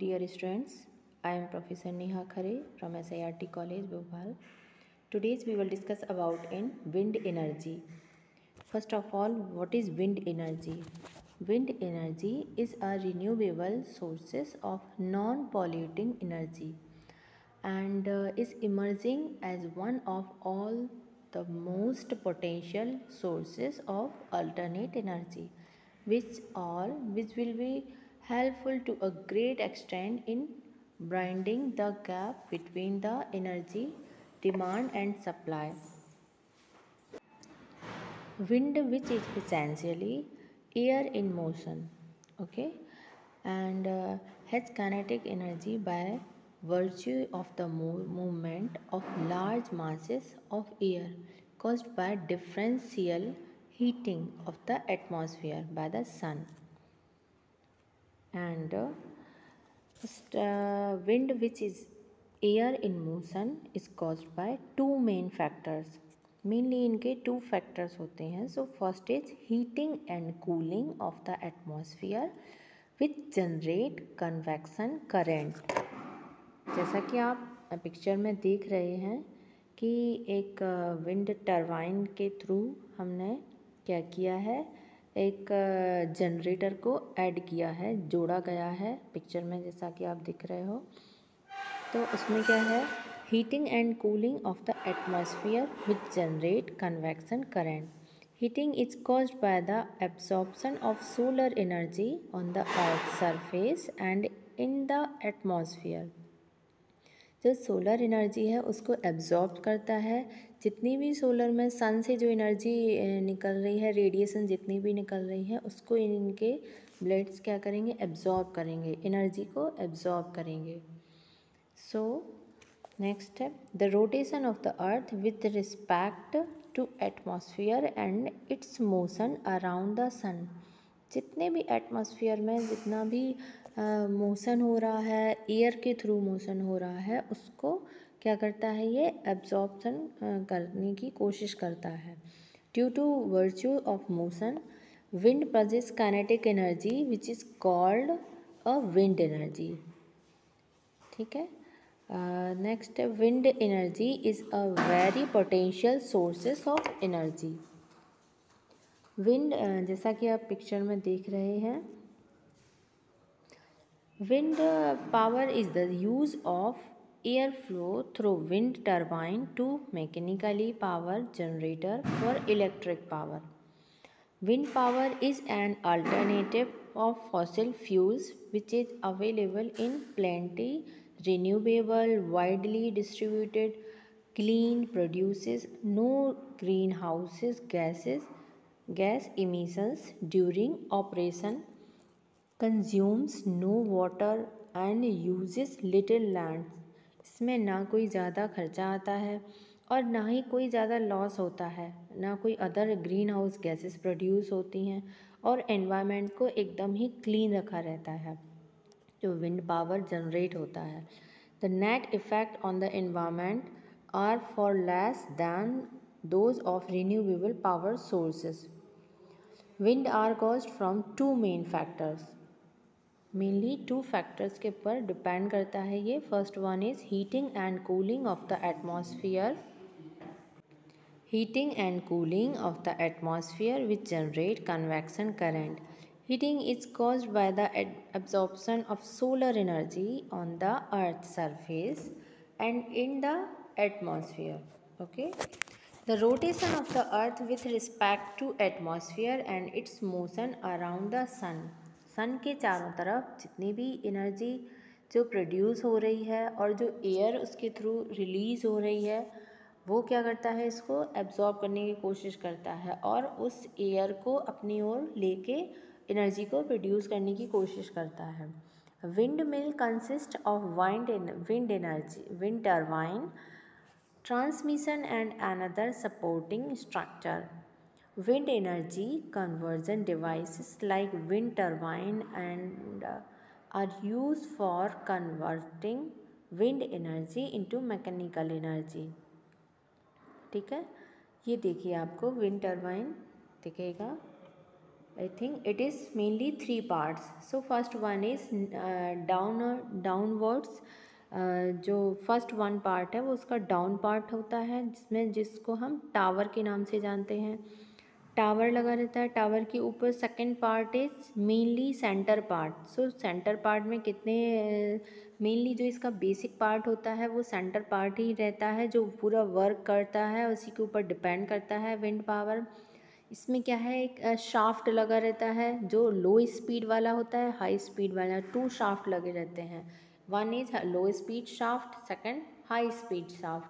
Dear students, I am Professor Neha Khare from SIRT College, Bhopal. Today we will discuss about wind energy. First of all, what is wind energy? Wind energy is a renewable sources of non-polluting energy and is emerging as one of all the most potential sources of alternate energy which will be helpful to a great extent in bridging the gap between the energy demand and supply. Wind, which is essentially air in motion, okay, and has kinetic energy by virtue of the movement of large masses of air caused by differential heating of the atmosphere by the sun. And wind, which is air in motion, is caused by two main factors. Mainly इनके two factors होते हैं. So first is heating and cooling of the atmosphere which generate convection current. जैसा कि आप picture में देख रहे हैं कि एक विंड टरबाइन के थ्रू हमने क्या किया है, एक जनरेटर को ऐड किया है, जोड़ा गया है पिक्चर में जैसा कि आप दिख रहे हो. तो उसमें क्या है, heating and cooling of the atmosphere which generate convection current. Heating is caused by the absorption of solar energy on the earth surface and in the atmosphere. जो सोलर एनर्जी है उसको एब्जॉर्ब करता है. जितनी भी सोलर में सन से जो एनर्जी निकल रही है, रेडिएशन जितनी भी निकल रही है, उसको इनके ब्लेड्स क्या करेंगे, एब्जॉर्ब करेंगे, एनर्जी को एब्जॉर्ब करेंगे. So next step, the rotation of the earth with respect to atmosphere and its motion around the sun. जितने भी एटमॉस्फेयर में जितना भी मोशन हो रहा है, एयर के थ्रू मोशन हो रहा है, उसको क्या करता है, ये एब्जॉर्प्शन करने की कोशिश करता है. Due to virtue of motion wind produce kinetic energy which is called a wind energy. ठीक है. Next, wind energy is a very potential sources of energy. Wind, जैसा कि आप पिक्चर में देख रहे हैं, wind power is the use of air flow through wind turbine to mechanically power generator for electric power. Wind power is an alternative of fossil fuels which is available in plenty, renewable, widely distributed, clean, produces no greenhouse gas emissions during operation, consumes no water and uses little land. इसमें ना कोई ज़्यादा खर्चा आता है और ना ही कोई ज़्यादा लॉस होता है, ना कोई other green house gases produce होती हैं और एनवायरनमेंट को एकदम ही क्लीन रखा रहता है जो विंड पावर जनरेट होता है. The net effect on the environment are far less than those of renewable power sources. Wind are caused from two main factors. Mainly two factors के ऊपर डिपेंड करता है ये. First one is heating and cooling of the atmosphere. Heating and cooling of the atmosphere which generate convection current. Heating is caused by the absorption of solar energy on the earth surface and in the atmosphere. Okay. The rotation of the earth with respect to atmosphere and its motion around the sun. Sun के चारों तरफ जितनी भी energy जो produce हो रही है और जो एयर उसके थ्रू रिलीज़ हो रही है, वो क्या करता है, इसको एब्जॉर्ब करने की कोशिश करता है और उस एयर को अपनी ओर लेके एनर्जी को प्रोड्यूस करने की कोशिश करता है. Wind mill consist of wind turbine, transmission and another supporting structure. Wind energy conversion devices like wind turbine and are used for converting wind energy into mechanical energy. ठीक है. ये देखिए, आपको विंड टरबाइन दिखेगा. I think it is mainly three parts. So first one is downwards. जो first one part है वो उसका डाउन पार्ट होता है, जिसको हम टावर के नाम से जानते हैं। टावर लगा रहता है टावर के ऊपर। Second part is mainly centre part. So centre part में कितने मेनली जो इसका बेसिक पार्ट होता है वो सेंटर पार्ट ही रहता है, जो पूरा वर्क करता है, उसी के ऊपर डिपेंड करता है विंड पावर। इसमें क्या है, एक शाफ्ट लगा रहता है जो लो स्पीड वाला होता है, हाई स्पीड वाला। टू शाफ्ट लगे रहते हैं, one is low speed shaft, second high speed shaft.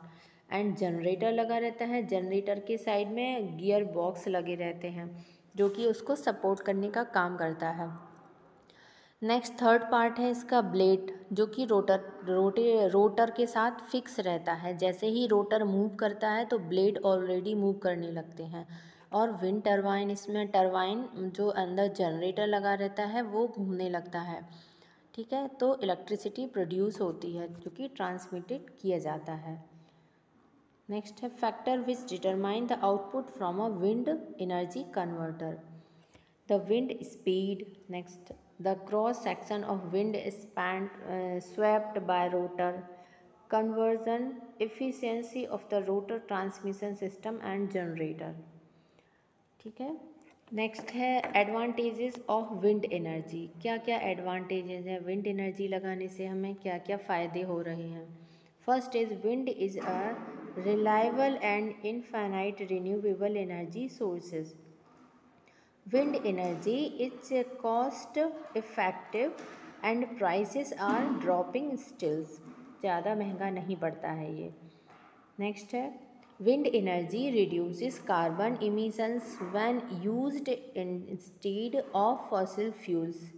And generator लगा रहता है, जनरेटर के साइड में गियर बॉक्स लगे रहते हैं जो कि उसको सपोर्ट करने का काम करता है। नेक्स्ट थर्ड पार्ट है इसका ब्लेड, जो कि रोटर के साथ फिक्स रहता है। जैसे ही रोटर मूव करता है तो ब्लेड ऑलरेडी मूव करने लगते हैं। और विंड टरबाइन, इसमें टरबाइन जो अंदर जनरेटर लगा रहता है वो घूमने लगता है। ठीक है, तो इलेक्ट्रिसिटी प्रोड्यूस होती है जो कि ट्रांसमिटेड किया जाता है। नेक्स्ट है factor which determine the output from a wind energy converter. The wind speed, next the cross section of wind span swept by rotor, conversion efficiency of the rotor transmission system and generator। ठीक है, next है advantages of wind energy. क्या क्या advantages हैं wind energy लगाने से, हमें क्या क्या फ़ायदे हो रहे हैं। First is wind is a reliable and infinite renewable energy sources. Wind energy is cost effective and prices are dropping stills. ज़्यादा महंगा नहीं पड़ता है ये। नेक्स्ट है wind energy reduces carbon emissions when used instead of fossil fuels.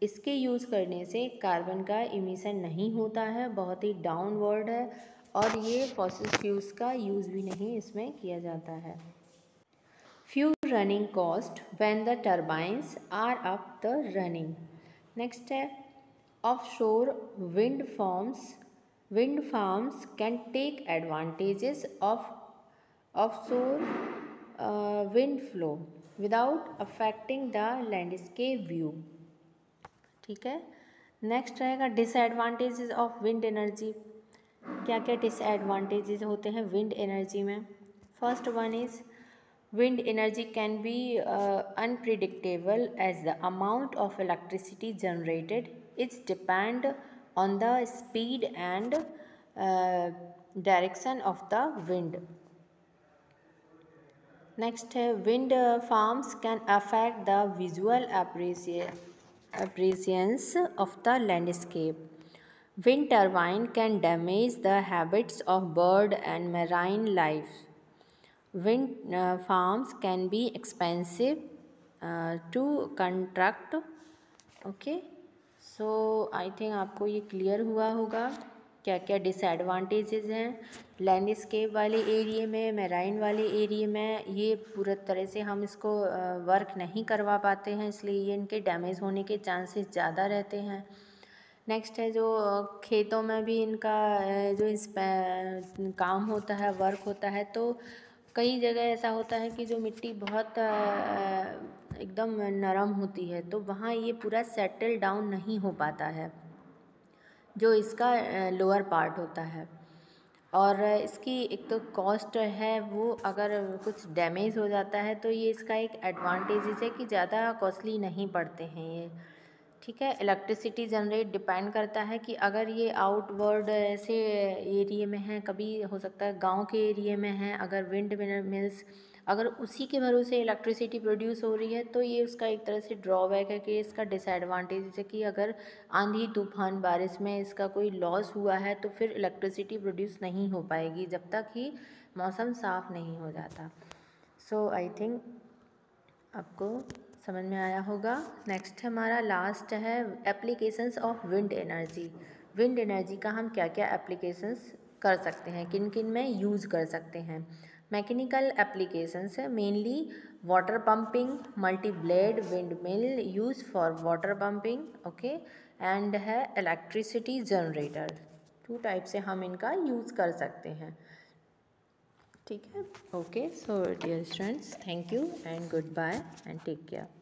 इसके use करने से कार्बन का इमिशन नहीं होता है, बहुत ही डाउनवर्ड है, और ये फॉसिल फ्यूल्स का यूज़ भी नहीं इसमें किया जाता है। Fuel running cost when the turbines are up the running. Next है offshore wind farms can take advantages of offshore wind flow without affecting the landscape view. ठीक है, नेक्स्ट रहेगा डिसएडवांटेजेस ऑफ विंड एनर्जी। क्या क्या disadvantages होते हैं wind energy में। First one is wind energy can be unpredictable as the amount of electricity generated is depend on the speed and direction of the wind. Next है wind farms can affect the visual appearance of the landscape. Wind turbine can damage the habits of bird and marine life. Wind farms can be expensive to construct। Okay, so I think आपको ये clear हुआ होगा क्या क्या disadvantages हैं landscape वाले area में, marine वाले एरिया में। ये पूरी तरह से हम इसको वर्क नहीं करवा पाते हैं, इसलिए ये इनके डैमेज होने के चांसेस ज़्यादा रहते हैं। नेक्स्ट है जो खेतों में भी इनका जो इस काम होता है, वर्क होता है, तो कई जगह ऐसा होता है कि जो मिट्टी बहुत एकदम नरम होती है, तो वहाँ ये पूरा सेटल डाउन नहीं हो पाता है, जो इसका लोअर पार्ट होता है। और इसकी एक तो कॉस्ट है, वो अगर कुछ डैमेज हो जाता है तो ये इसका एक एडवांटेज है कि ज़्यादा कॉस्टली नहीं पड़ते हैं ये। ठीक है, इलेक्ट्रिसिटी जनरेट डिपेंड करता है कि अगर ये आउटवर्ड ऐसे एरिया में है, कभी हो सकता है गांव के एरिया में है, अगर विंड मिल्स अगर उसी के भरोसे इलेक्ट्रिसिटी प्रोड्यूस हो रही है, तो ये उसका एक तरह से ड्रॉबैक है कि इसका डिसएडवांटेज है कि अगर आंधी तूफान बारिश में इसका कोई लॉस हुआ है तो फिर इलेक्ट्रिसिटी प्रोड्यूस नहीं हो पाएगी जब तक ही मौसम साफ़ नहीं हो जाता। सो आई थिंक आपको समझ में आया होगा। नेक्स्ट हमारा लास्ट है applications of wind energy. Wind energy का हम क्या क्या एप्लीकेशंस कर सकते हैं, किन किन में यूज़ कर सकते हैं। मैकेनिकल एप्लीकेशंस है mainly water pumping, multi blade wind mill use for water pumping. Okay, and है इलेक्ट्रिसिटी जनरेटर। टू टाइप से हम इनका यूज़ कर सकते हैं। ठीक है, okay, so dear students, thank you and goodbye and take care.